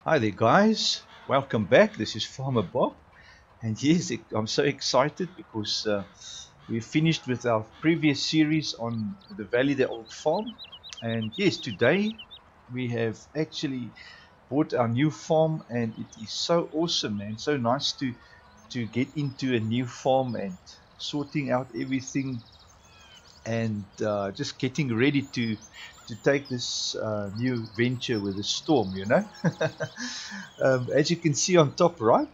Hi there, guys. Welcome back. This is Farmer Bob, and yes, I'm so excited because we finished with our previous series on the Valley, the Old Farm, and yes, today we have actually bought our new farm, and it is so awesome, man. So nice to get into a new farm and sorting out everything and just getting ready to take this new venture with a storm, you know. As you can see on top right,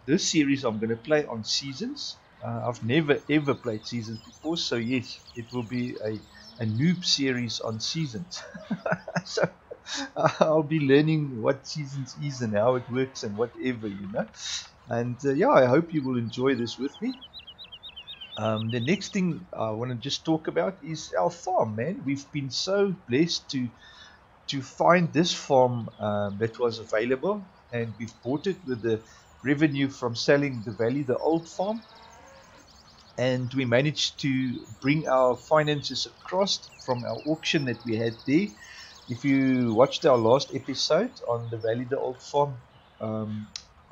this series I'm going to play on seasons. I've never ever played seasons before, so yes, it will be a noob series on seasons. So I'll be learning what seasons is and how it works and whatever, you know. And yeah, I hope you will enjoy this with me. The next thing I want to just talk about is our farm, man. We've been so blessed to find this farm that was available, and we've bought it with the revenue from selling the Valley, the old farm, and we managed to bring our finances across from our auction that we had there. If you watched our last episode on the Valley, the old farm,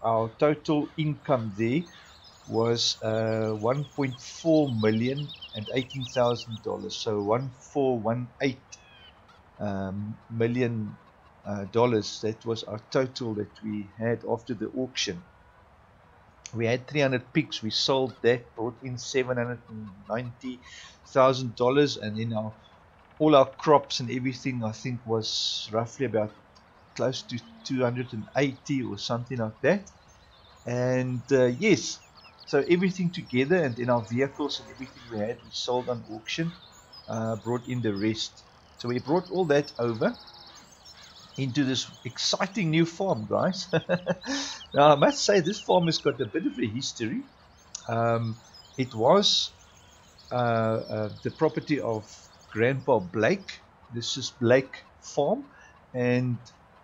our total income there was 1.4 million and $18,000. So 1418 million dollars. That was our total that we had after the auction. We had 300 pigs. We sold that, brought in $790,000, and then all our crops and everything, I think, was roughly about close to 280 or something like that. And yes, so everything together, and then our vehicles and everything we had, we sold on auction, brought in the rest. So we brought all that over into this exciting new farm, guys. Now, I must say, this farm has got a bit of a history. It was the property of Grandpa Blake. This is Blake Farm, and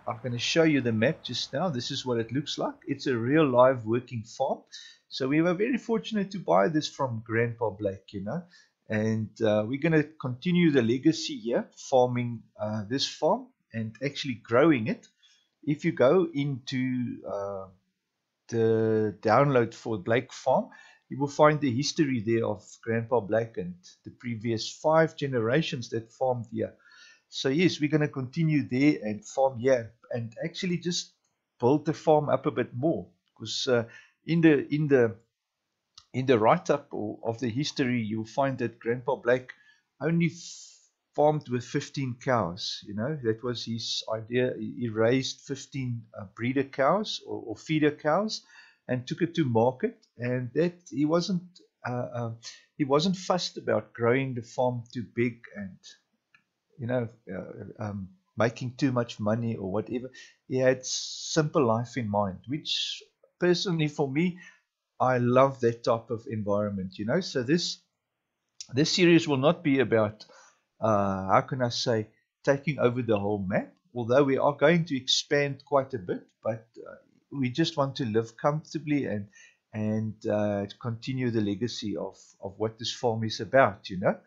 I'm going to show you the map just now. This is what it looks like. It's a real live working farm. So we were very fortunate to buy this from Grandpa Blake, you know, and we're going to continue the legacy here, farming this farm and actually growing it. If you go into the download for Blake Farm, you will find the history there of Grandpa Blake and the previous 5 generations that farmed here. So yes, we're going to continue there and farm here and actually just build the farm up a bit more, because in the write-up of the history, you'll find that Grandpa Blake only farmed with 15 cows. You know, that was his idea. He raised 15 breeder cows or feeder cows and took it to market. And that he wasn't fussed about growing the farm too big and you know making too much money or whatever. He had simple life in mind, which personally for me, I love that type of environment, you know. So this series will not be about how can I say, taking over the whole map. Although we are going to expand quite a bit, but we just want to live comfortably and continue the legacy of what this farm is about, you know.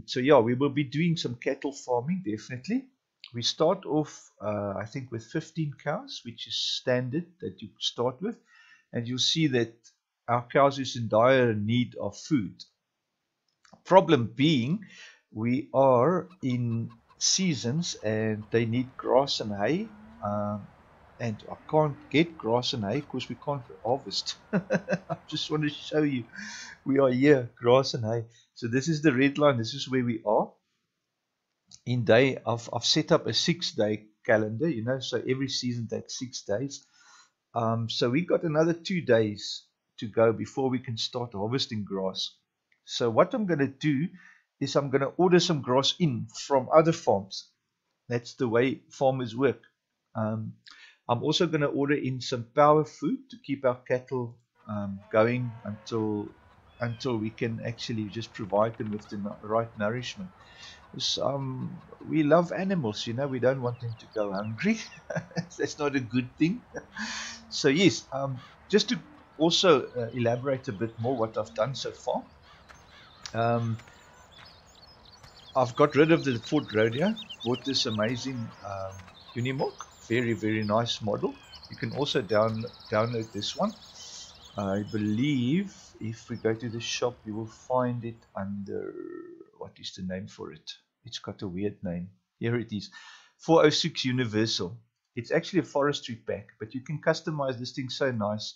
So yeah, we will be doing some cattle farming definitely. We start off, I think, with 15 cows, which is standard that you start with, and you'll see that our cows is in dire need of food. Problem being, we are in seasons and they need grass and hay. And I can't get grass and hay because we can't harvest. I just want to show you we are here, grass and hay. So this is the red line. This is where we are. In day, I've set up a 6-day calendar, you know, so every season takes 6 days. So we got another 2 days to go before we can start harvesting grass. So what I'm going to do is I'm going to order some grass in from other farms. That's the way farmers work. Um, I'm also going to order in some power food to keep our cattle going until we can actually just provide them with the right nourishment. We love animals, you know. We don't want them to go hungry. That's not a good thing. So yes, just to also elaborate a bit more what I've done so far. Um, I've got rid of the Ford Rodeo, bought this amazing Unimog very, very nice model. You can also download this one. I believe if we go to the shop, you will find it under, what is the name for it? It's got a weird name. Here it is, 406 Universal. It's actually a forestry pack, but you can customize this thing so nice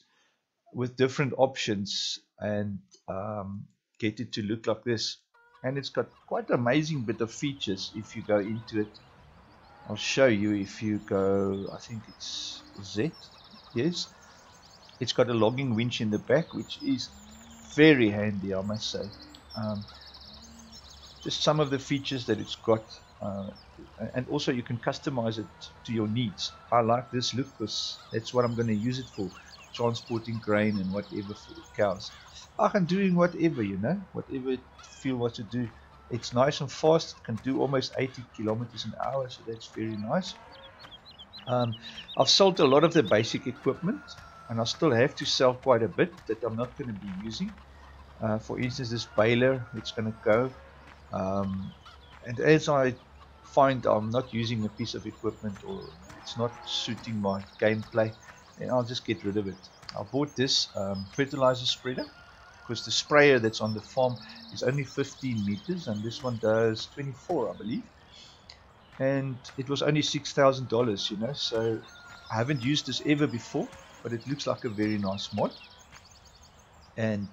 with different options and get it to look like this. And it's got quite an amazing bit of features if you go into it. I'll show you if you go, I think it's Z, yes. It's got a logging winch in the back, which is very handy, I must say. Just some of the features that it's got, and also you can customize it to your needs. I like this look because that's what I'm going to use it for, transporting grain and whatever for the cows. I can do whatever, you know, whatever it feel what to do. It's nice and fast. It can do almost 80 kilometers an hour, so that's very nice. I've sold a lot of the basic equipment, and I still have to sell quite a bit that I'm not going to be using. For instance, this baler, it's going to go. And as I find I'm not using a piece of equipment or it's not suiting my gameplay, then I'll just get rid of it. I bought this fertilizer spreader because the sprayer that's on the farm is only 15 meters and this one does 24, I believe. And it was only $6,000, you know, so I haven't used this ever before, but it looks like a very nice mod. And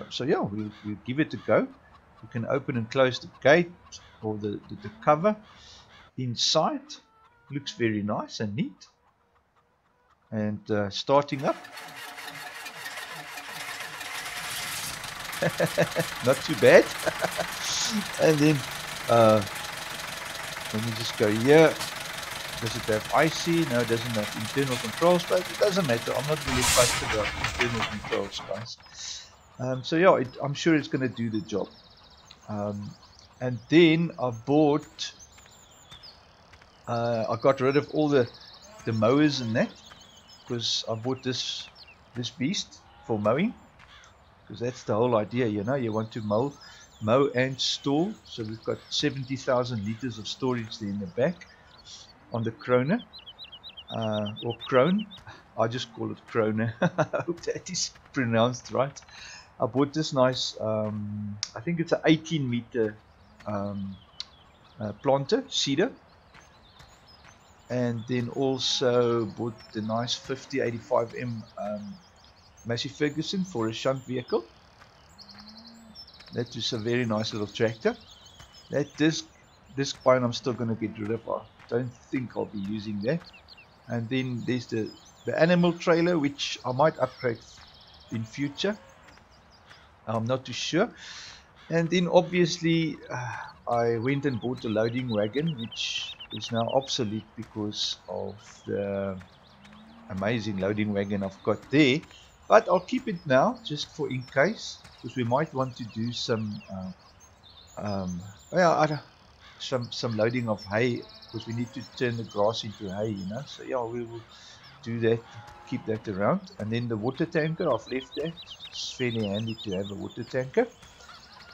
so yeah, we'll give it a go. You can open and close the gate or the cover inside. Looks very nice and neat. And starting up. Not too bad. And then let me just go here. Does it have IC? No, it doesn't have internal controls, but it doesn't matter. I'm not really fussed about internal controls, guys. So yeah, I'm sure it's going to do the job. And then I bought, I got rid of all the mowers and that, because I bought this beast for mowing, because that's the whole idea, you know, you want to mow and store. So we've got 70,000 liters of storage there in the back on the Kroner, or Krone. I just call it Kroner. I hope that is pronounced right. I bought this nice, I think it's an 18 meter planter, cedar. And then also bought the nice 5085M Massey Ferguson for a shunt vehicle. That is a very nice little tractor. That disc pine I'm still going to get rid of. I don't think I'll be using that. And then there's the animal trailer, which I might upgrade in future. I'm not too sure. And then obviously I went and bought a loading wagon, which is now obsolete because of the amazing loading wagon I've got there. But I'll keep it now just for in case, because we might want to do some some loading of hay, because we need to turn the grass into hay, you know. So yeah, we will do that, keep that around. And then the water tanker, I've left that. It's fairly handy to have a water tanker.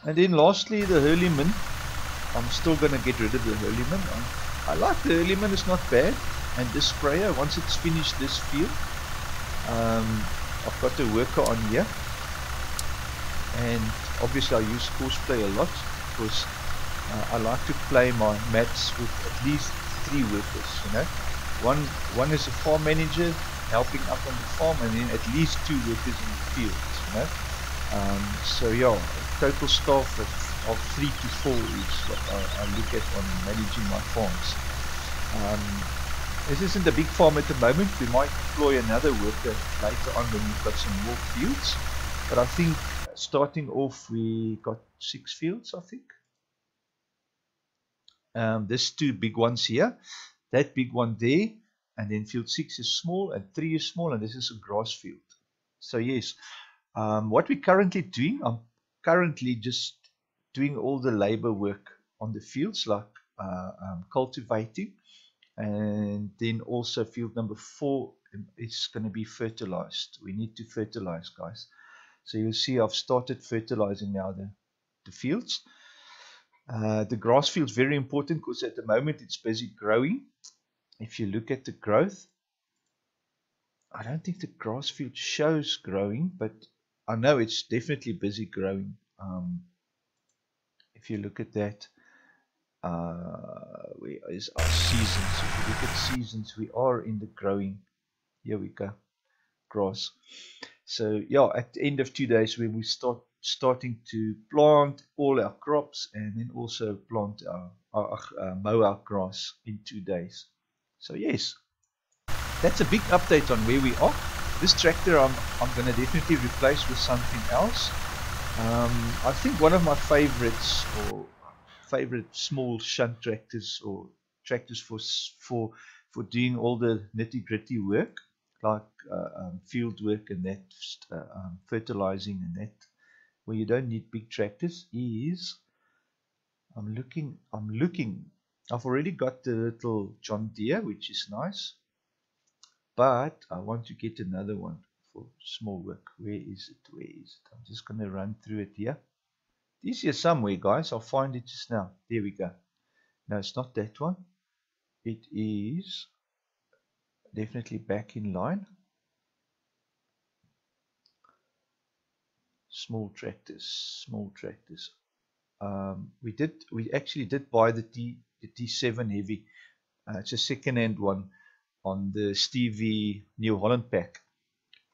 And then lastly, the Hurleyman. I'm still going to get rid of the Hurleyman. I like the Hurleyman, it's not bad. And this sprayer, once it's finished this field, I've got the worker on here. And obviously I use Courseplay a lot, because I like to play my mats with at least 3 workers, you know. One is a farm manager helping up on the farm, and then at least 2 workers in the fields, you know. So yeah, total staff of 3 to 4 is what I look at on managing my farms. This isn't a big farm at the moment. We might employ another worker later on when we've got some more fields. But I think starting off we got 6 fields, I think. There's 2 big ones here. That big one there. And then field 6 is small and 3 is small. And this is a grass field. So yes. What we're currently doing, I'm currently just doing all the labor work on the fields, like cultivating, and then also field number 4 is going to be fertilized. We need to fertilize, guys. So you'll see I've started fertilizing now the fields. The grass field is very important because at the moment it's busy growing, if you look at the growth, I don't think the grass field shows growing, but I know it's definitely busy growing. If you look at that, where is our seasons? If you look at seasons, we are in the growing. Here we go, grass. So yeah, at the end of 2 days, when we starting to plant all our crops, and then also plant mow our grass in 2 days. So yes, that's a big update on where we are. This tractor I'm going to definitely replace with something else. I think one of my favorites, or favorite small shunt tractors, or tractors for doing all the nitty-gritty work, like field work and that, fertilizing and that, where you don't need big tractors, is I'm looking. I've already got the little John Deere, which is nice, but I want to get another one for small work. Where is it? Where is it? I'm just going to run through it here. It's here somewhere, guys. I'll find it just now. There we go. No, it's not that one. It is definitely back in line. Small tractors. Small tractors. We actually did buy the T7 heavy. It's a second-hand one on the Stevie New Holland pack,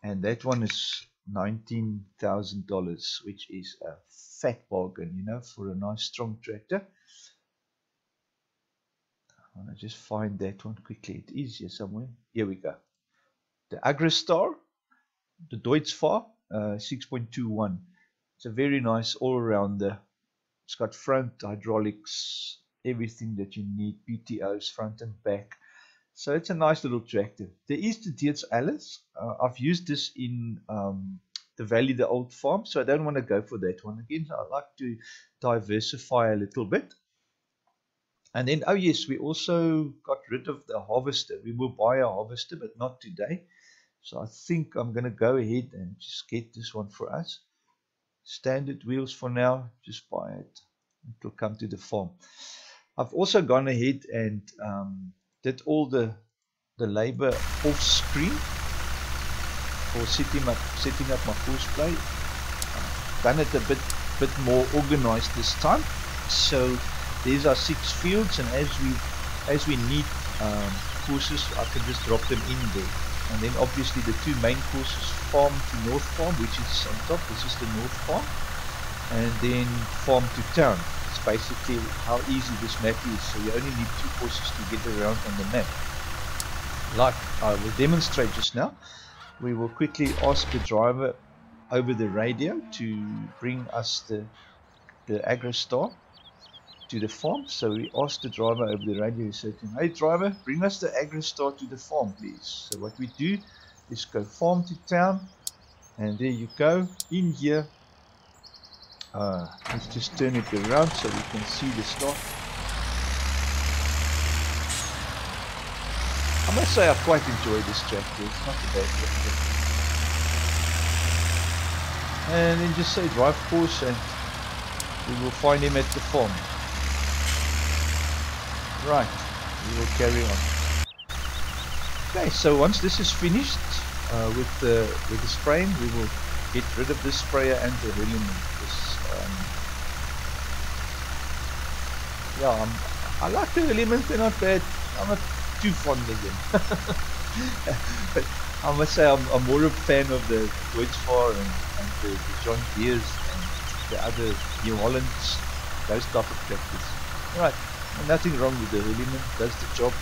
and that one is $19,000, which is a fat bargain, you know, for a nice strong tractor. I want to just find that one quickly. It is here somewhere. Here we go. The Agrostar, the Deutz-Fahr 6.21. It's a very nice all-rounder. It's got front hydraulics, everything that you need, PTOs, front and back. So it's a nice little tractor. There is the Dietz Alice. I've used this in the Valley, the old farm, so I don't want to go for that one again. I like to diversify a little bit. And then, oh yes, we also got rid of the harvester. We will buy a harvester, but not today. So I think I'm going to go ahead and just get this one for us. Standard wheels for now, just buy it. It will come to the farm. I've also gone ahead and did all the labor off screen for setting up my force play. Done it a bit more organized this time. So there's our 6 fields, and as we need courses, I can just drop them in there. And then obviously the 2 main courses, farm to north farm, which is on top. This is the north farm, and then farm to town. It's basically how easy this map is. So you only need 2 courses to get around on the map. Like I will demonstrate just now, we will quickly ask the driver over the radio to bring us the Agrostar to the farm. So we asked the driver over the radio, we said to him, hey driver, bring us the Agrostar to the farm please. So what we do is go farm to town, and there you go, in here. Let's just turn it around so we can see the start. I must say I quite enjoy this tractor, it's not a bad tractor. And then just say drive course, and we will find him at the farm. Right, we will carry on. Okay, so once this is finished with the spraying, we will get rid of this sprayer and the element. Yeah, I like the elements, they're not bad. I'm not too fond of them. But I must say I'm more a fan of the Deutz-Fahr and the John Deere's and the other New Hollands, those type of tractors. Right. Nothing wrong with the element, does the job.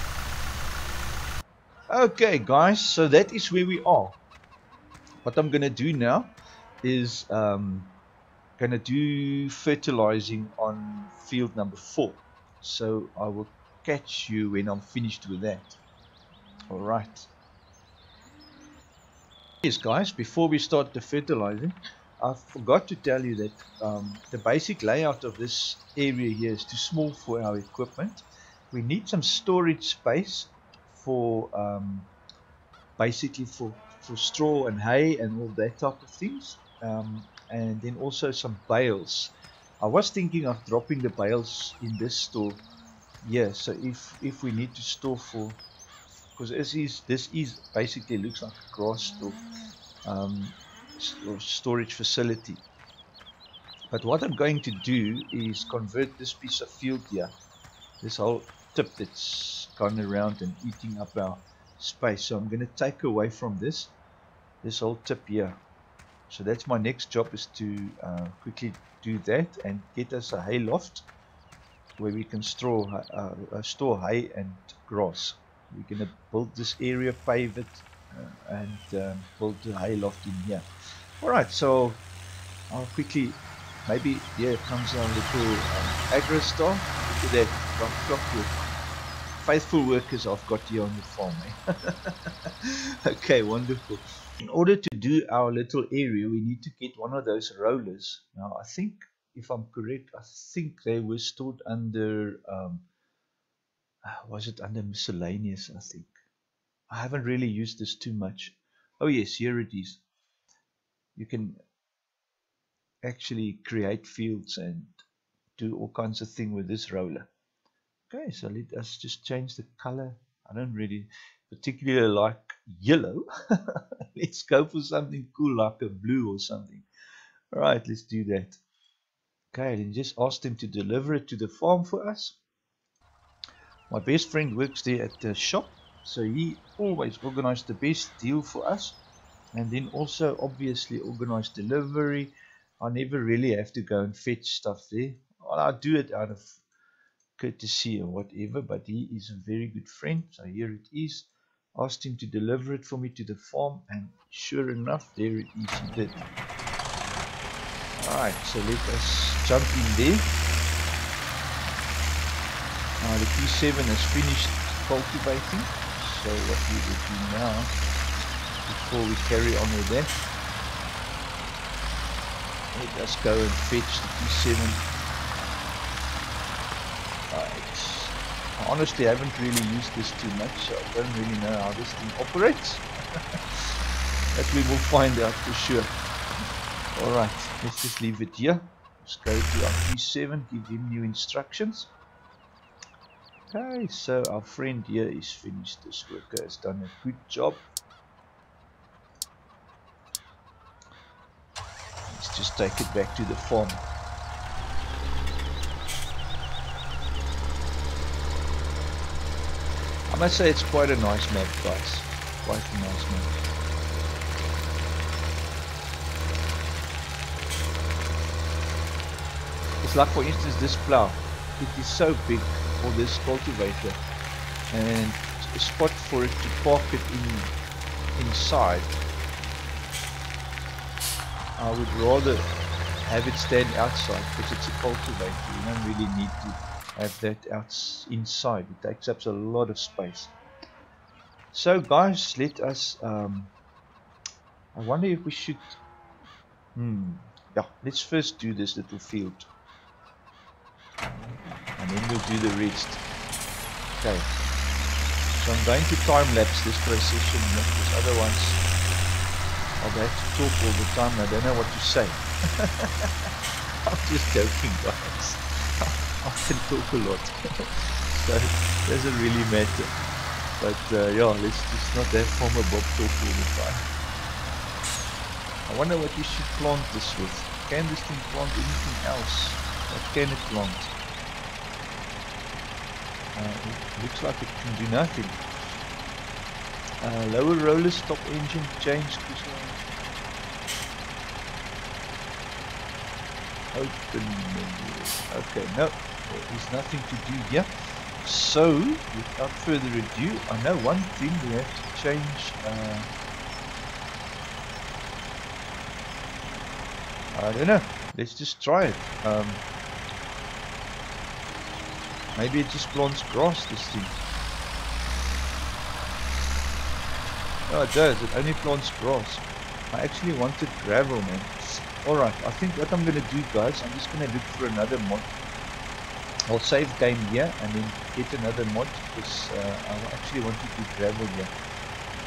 Okay guys, so that is where we are. What I'm gonna do now is gonna do fertilizing on field number 4. So I will catch you when I'm finished with that. Alright. Yes guys, before we start the fertilizing, I forgot to tell you that the basic layout of this area here is too small for our equipment. We need some storage space for basically for straw and hay and all that type of things, and then also some bales. I was thinking of dropping the bales in this store. Yeah, so if we need to store for because this is basically looks like a grass or storage facility. But what I'm going to do is convert this piece of field here, this whole tip that's gone around and eating up our space. So I'm going to take away from this whole tip here. So that's my next job, is to quickly do that and get us a hay loft where we can store hay and grass. We're going to build this area, pave it, and build the hay loft in here. Alright, so I'll quickly, maybe here comes our little agro star. Look at that, clockwork. Faithful workers I've got here on the farm. Okay, wonderful. In order to do our little area, we need to get one of those rollers. Now, I think, if I'm correct, I think they were stored under, was it under miscellaneous, I think. I haven't really used this too much. Oh yes, here it is. You can actually create fields and do all kinds of things with this roller. Okay, so let us just change the color. I don't really particularly like yellow. Let's go for something cool like a blue or something. Alright, let's do that. Okay, then just ask them to deliver it to the farm for us. My best friend works there at the shop, so he always organized the best deal for us. And then also obviously organize delivery. I never really have to go and fetch stuff there. Well, I do it out of courtesy or whatever, but he is a very good friend. So here it is. Asked him to deliver it for me to the farm, and sure enough, there it is, he did. Alright, so let us jump in there. Now the P7 has finished cultivating, so what we will do now, before we carry on with that, let us go and fetch the P7. I honestly haven't really used this too much, so I don't really know how this thing operates. That we will find out for sure. Alright, let's just leave it here. Let's go to our P7, give him new instructions. Okay, so our friend here is finished. This worker has done a good job. Let's just take it back to the farm. I must say it's quite a nice map, guys. Quite a nice map. It's like, for instance, this plough. It is so big for this cultivator, and a spot for it to park it inside. I would rather have it stand outside, because it's a cultivator. You don't really need to have that inside. It takes up a lot of space. So guys, let us I wonder if we should yeah, let's first do this little field, and then we'll do the rest. Okay, so I'm going to time lapse this procession, because otherwise I'll have to talk all the time. I don't know what to say. I'm just joking, guys. I can talk a lot. So it doesn't really matter. But yeah, let's just not have Farmer Bob talk all the time. I wonder what we should plant this with. Can this thing plant anything else? What can it plant? It looks like it can do nothing. Lower rollers, top engine, change. Open menu. Okay, no, there is nothing to do here. So, without further ado, I know one thing, we have to change. I don't know. Let's just try it. Maybe it just plants grass, this thing. Oh, it does. It only plants grass. I actually wanted gravel, man. Alright, I think what I'm going to do, guys, I'm just going to look for another mod. I'll save game here and then get another mod, because I actually want to do gravel here.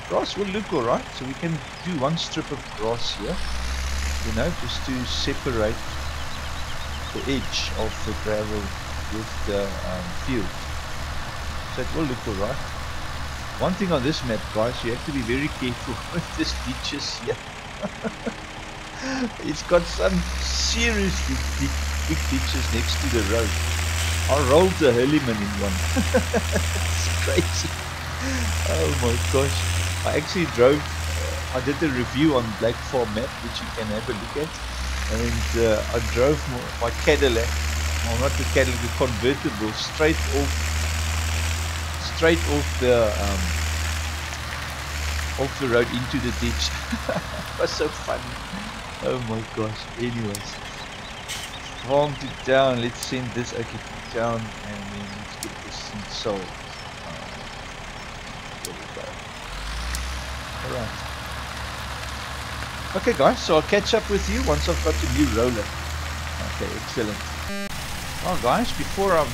Grass will look alright, so we can do one strip of grass here, you know, just to separate the edge of the gravel with the field. So it will look alright. One thing on this map, guys, you have to be very careful with this ditches here. It's got some seriously big ditches next to the road. I rolled the Hurleyman in one. It's crazy. Oh my gosh. I actually drove, I did a review on Black Farm map, which you can have a look at. And I drove my Cadillac, well not the Cadillac, the convertible, straight off the road into the ditch. It was so funny. Oh my gosh. Anyways, farm to town. Let's send this okay to town, and then let's get this thing sold. There we go. Alright. Okay guys, so I'll catch up with you once I've got a new roller. Okay, excellent. Well guys, before I'm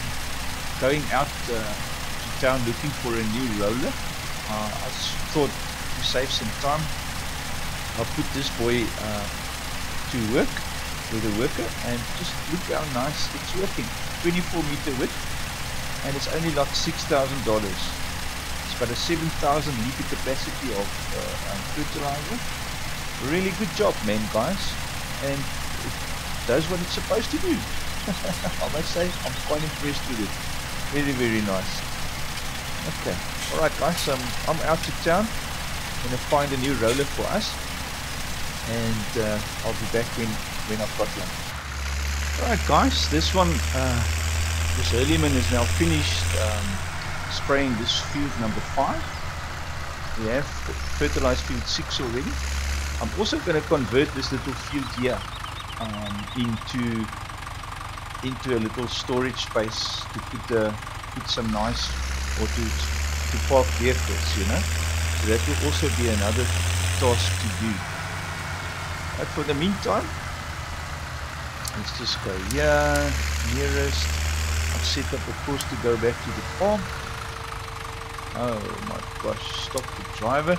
going out to town looking for a new roller, I thought to save some time, I'll put this boy to work with a worker, and just look how nice it's working. 24 meter width, and it's only like $6,000. It's got a 7,000 liter capacity of fertilizer. Really good job, man, guys, and it does what it's supposed to do. I must say, I'm quite impressed with it. Very nice. Okay, alright guys, so I'm out to town. I'm gonna find a new roller for us, and I'll be back when I've got one. Alright guys, this one, this Hurleyman is now finished spraying this field number 5. We have fertilized field 6 already. I'm also going to convert this little field here into a little storage space to put some nice, or to park vehicles, you know. So that will also be another task to do. But for the meantime, let's just go here, nearest. I've set up a course to go back to the farm. Oh my gosh, stop the driver.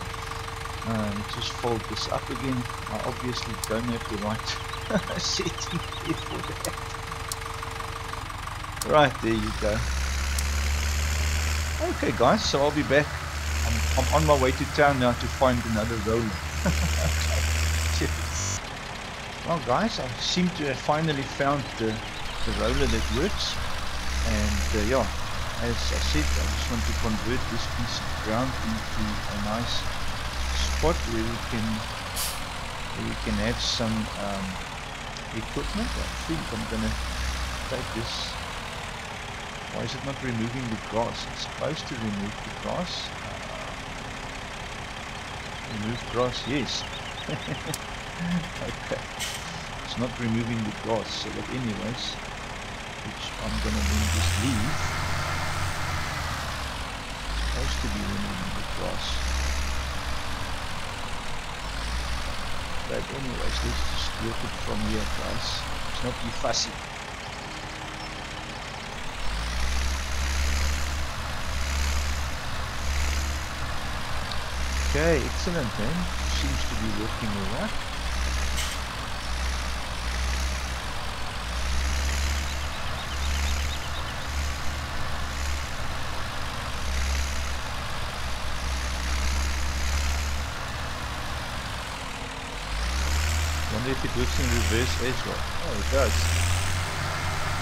Just fold this up again. I obviously don't have the right setting here for that. Right, there you go. Okay guys, so I'll be back. I'm on my way to town now to find another roller. Okay. Well guys, I seem to have finally found the roller that works. And yeah, as I said, I just want to convert this piece of ground into a nice spot where we can have some equipment. I think I'm gonna take this. Why is it not removing the grass? It's supposed to remove the grass. Remove grass, yes. Okay, it's not removing the grass, so but anyways, which I'm gonna then just leave. It's supposed to be removing the grass. But anyways, let's just work it from here, guys. Let's not be fussy. Okay, excellent then. Seems to be working alright. Wonder if it works in reverse as well. Oh, it does.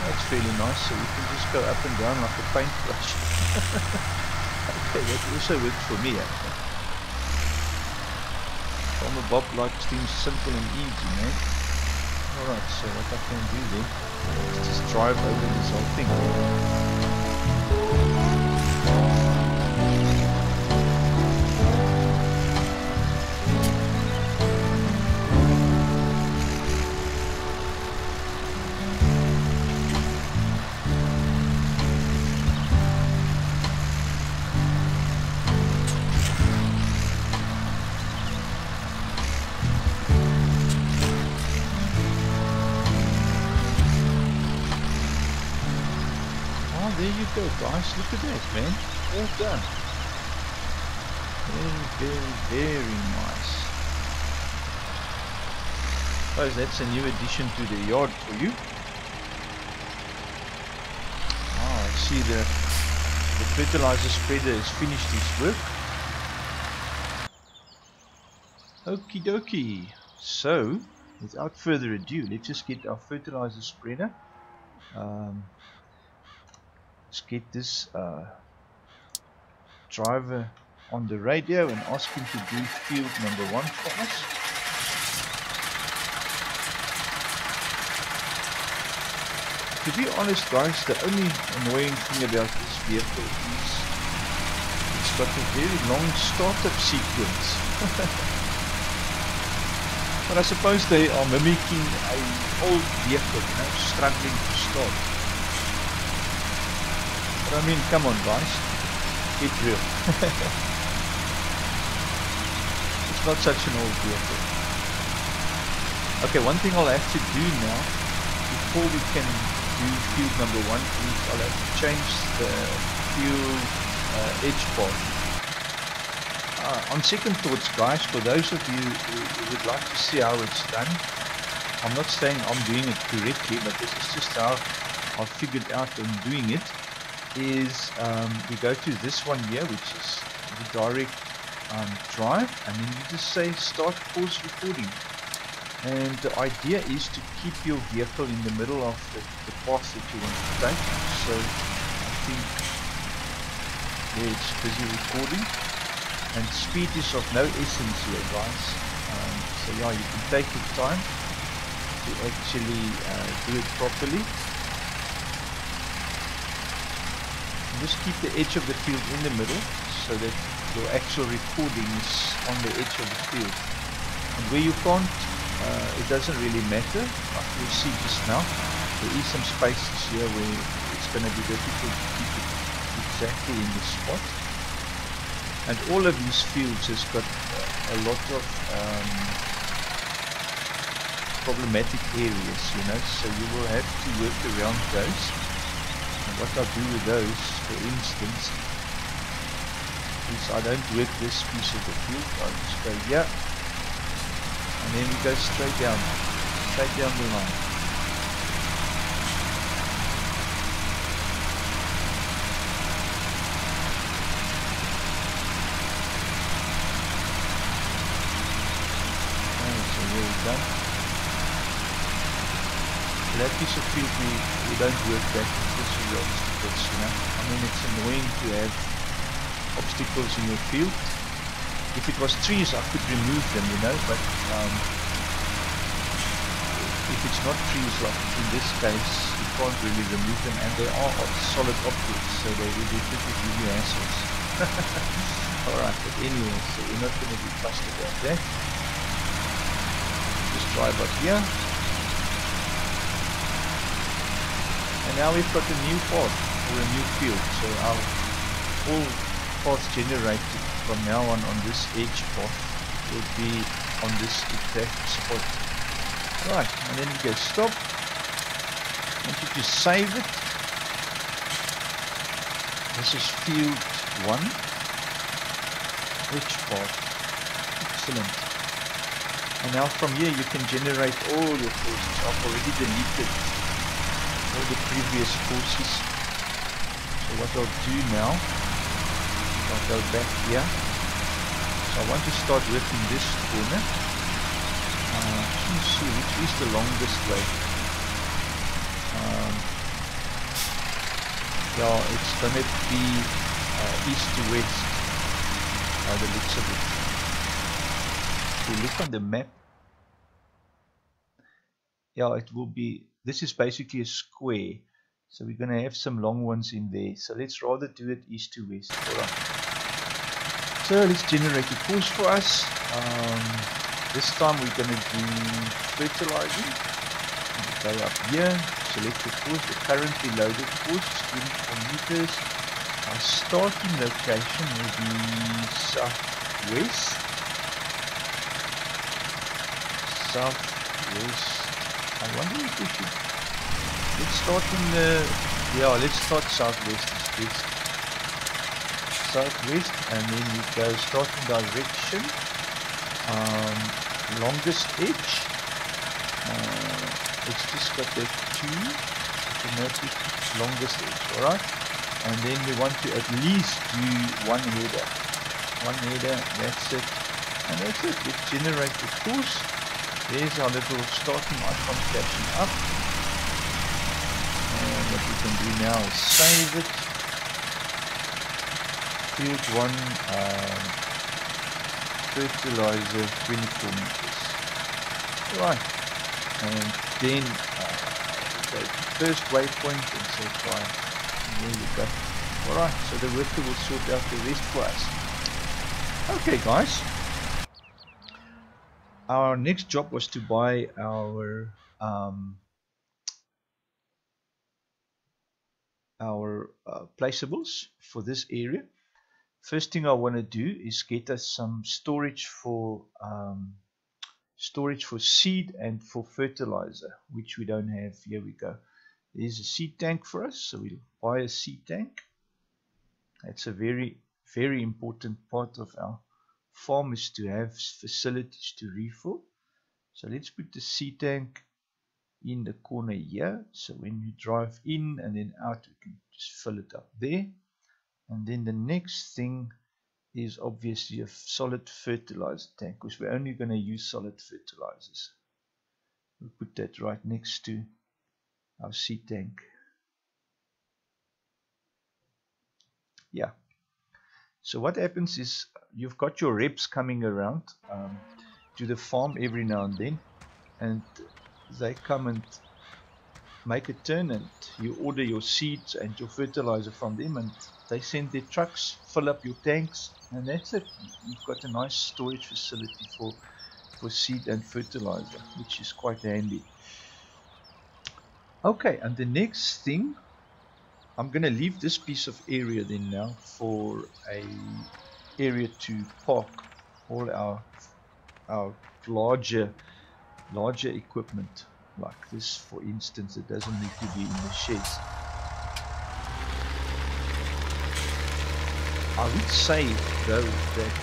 That's fairly nice, so we can just go up and down like a paintbrush. Okay, that also works for me actually. Farmer Bob likes things simple and easy, man. Alright, so what I can do then is just drive over this whole thing. There you go guys, look at that man, all done. Very nice. Suppose that's a new addition to the yard for you. I see the fertilizer spreader has finished its work. Okie dokie. So, without further ado, let's just get our fertilizer spreader. Let's get this driver on the radio and ask him to do field number 1 for us. To be honest, guys, the only annoying thing about this vehicle is it's got a very long startup sequence. But I suppose they are mimicking an old vehicle, you know, struggling to start. But I mean, come on, guys, get real. It's not such an old vehicle. Okay, one thing I'll have to do now, before we can do field number 1, is I'll have to change the fuel edge part. On second thoughts, guys, for those of you who would like to see how it's done, I'm not saying I'm doing it correctly, but this is just how I've figured out I'm doing it, is we go to this one here, which is the direct drive, and then you just say start pause recording. And the idea is to keep your vehicle in the middle of the path that you want to take. So I think there it's busy recording. And speed is of no essence here, guys. So yeah, you can take your time to actually do it properly. And just keep the edge of the field in the middle so that your actual recording is on the edge of the field. And where you can't, it doesn't really matter. Like you'll see just now, there is some spaces here where it's going to be difficult to keep it exactly in the spot. And all of these fields has got a lot of problematic areas, you know, so you will have to work around those. And what I do with those, for instance, is I don't work this piece of the field. I just go here, and then we go straight down the line. Done. So that piece of field we don't work that because of the obstacles, you know. I mean, it's annoying to have obstacles in your field. If it was trees, I could remove them, you know, but if it's not trees, like in this case, you can't really remove them, and they are solid objects, so they will definitely give you hassles. Alright, but anyway, so we're not going to be fussed about that. Drive up here, and now we've got a new path or a new field, so our all paths generated from now on this edge path will be on this exact spot. Right, and then we go stop. I want you to save it. This is field 1 edge path. Excellent. And now from here you can generate all your courses. I've already deleted all the previous courses. So what I'll do now, I'll go back here. So I want to start working this corner. Let's see which is the longest way. Yeah, it's going to be east to west by the looks of it. If you look on the map, yeah, it will be, this is basically a square, so we're going to have some long ones in there, so let's rather do it east to west. Alright, so let's generate a course for us. This time we're going to do fertilizing. Go up here, select the course. The currently loaded course is 24 meters. Our starting location will be southwest. I wonder if we should, let's start in the, yeah, let's start southwest, southwest, and then we go starting direction, longest edge, it's just got that 2 automatic longest edge, alright, and then we want to at least do one header, that's it, And that's it. Let's generate the course. There's our little starting icon flashing up. And what we can do now is save it. Field 1, fertilizer 24 meters. Right. And then go to first waypoint and so far. There we go. Alright, so the worker will sort out the rest for us. Okay guys. Our next job was to buy our placeables for this area. First thing I want to do is get us some storage for seed and for fertilizer, which we don't have. Here we go. There's a seed tank for us, so we'll buy a seed tank. That's a very, very important part of our farm, is to have facilities to refill. So let's put the seed tank in the corner here, so when you drive in and then out, we can just fill it up there. And then the next thing is obviously a solid fertilizer tank, because we're only going to use solid fertilizers. We'll put that right next to our seed tank. Yeah. So what happens is you've got your reps coming around to the farm every now and then, and they come and make a turn, and you order your seeds and your fertilizer from them, and they send their trucks, fill up your tanks, and that's it. You've got a nice storage facility for seed and fertilizer, which is quite handy. Okay, and the next thing, I'm going to leave this piece of area then now for a area to park all our larger equipment, like this for instance. It doesn't need to be in the sheds. I would say though that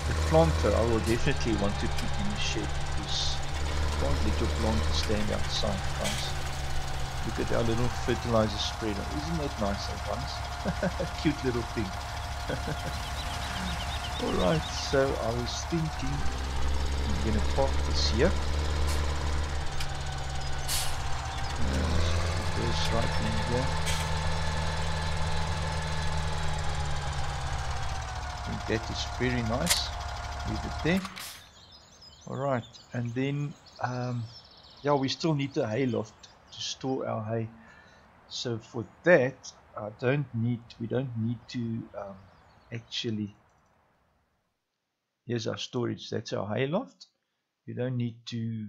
the planter I will definitely want to put in the shed, because you can't let your planter stand outside, guys. Look at our little fertilizer spreader. Isn't that nice, guys? Cute little thing. Alright, so I was thinking I'm going to park this here. Put this right in here. I think that is very nice. Leave it there. Alright, and then yeah, we still need a hay loft to store our hay. So for that, we don't need to actually, here's our storage, that's our hay loft. You don't need to,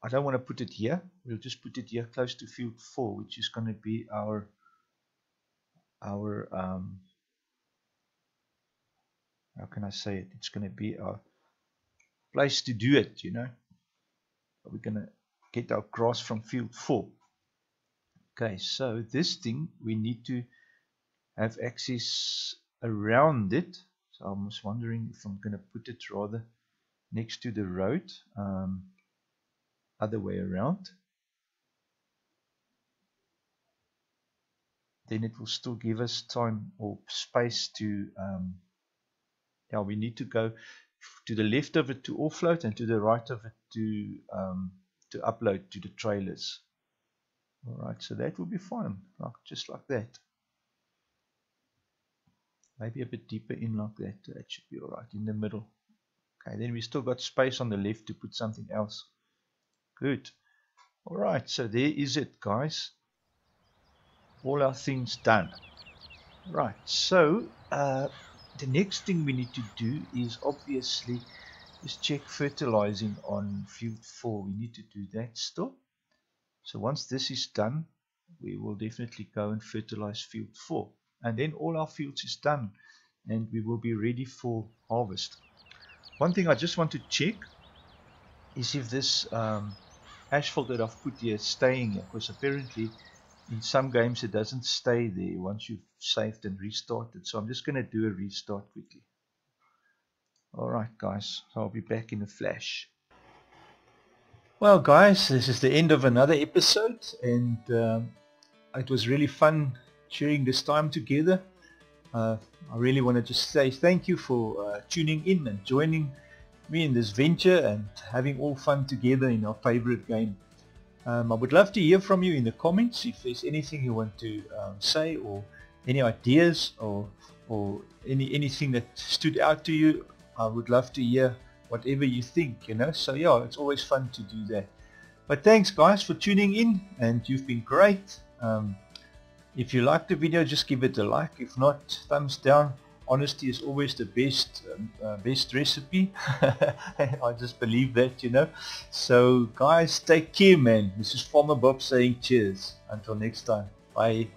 I don't want to put it here. We'll just put it here close to field 4, which is going to be our how can I say it? It's going to be our place to do it, you know. We're going to get our grass from field 4. Okay, so this thing, we need to have access around it. So I was wondering if I'm going to put it rather next to the road, other way around. Then it will still give us time or space to, yeah, we need to go to the left of it to offload and to the right of it to upload to the trailers. Alright, so that will be fine, just like that. Maybe a bit deeper in like that, that should be alright, in the middle. Okay, then we still got space on the left to put something else. Good. Alright, so there is it, guys. All our things done. Right, so the next thing we need to do is obviously just check fertilizing on field 4. We need to do that still. So once this is done, we will definitely go and fertilize field 4. And then all our fields is done, and we will be ready for harvest. One thing I just want to check is if this asphalt that I've put here is staying here, because apparently in some games it doesn't stay there once you've saved and restarted. So I'm just going to do a restart quickly. Alright guys, so I'll be back in a flash. Well guys, this is the end of another episode, and it was really fun sharing this time together. I really want to just say thank you for tuning in and joining me in this venture and having all fun together in our favorite game. I would love to hear from you in the comments if there's anything you want to say, or any ideas, or anything that stood out to you. I would love to hear whatever you think, you know. So yeah, it's always fun to do that. But thanks guys for tuning in, and you've been great. If you liked the video, just give it a like. If not, thumbs down. Honesty is always the best recipe. I just believe that, you know. So guys, take care, man. This is Farmer Bob saying cheers. Until next time. Bye.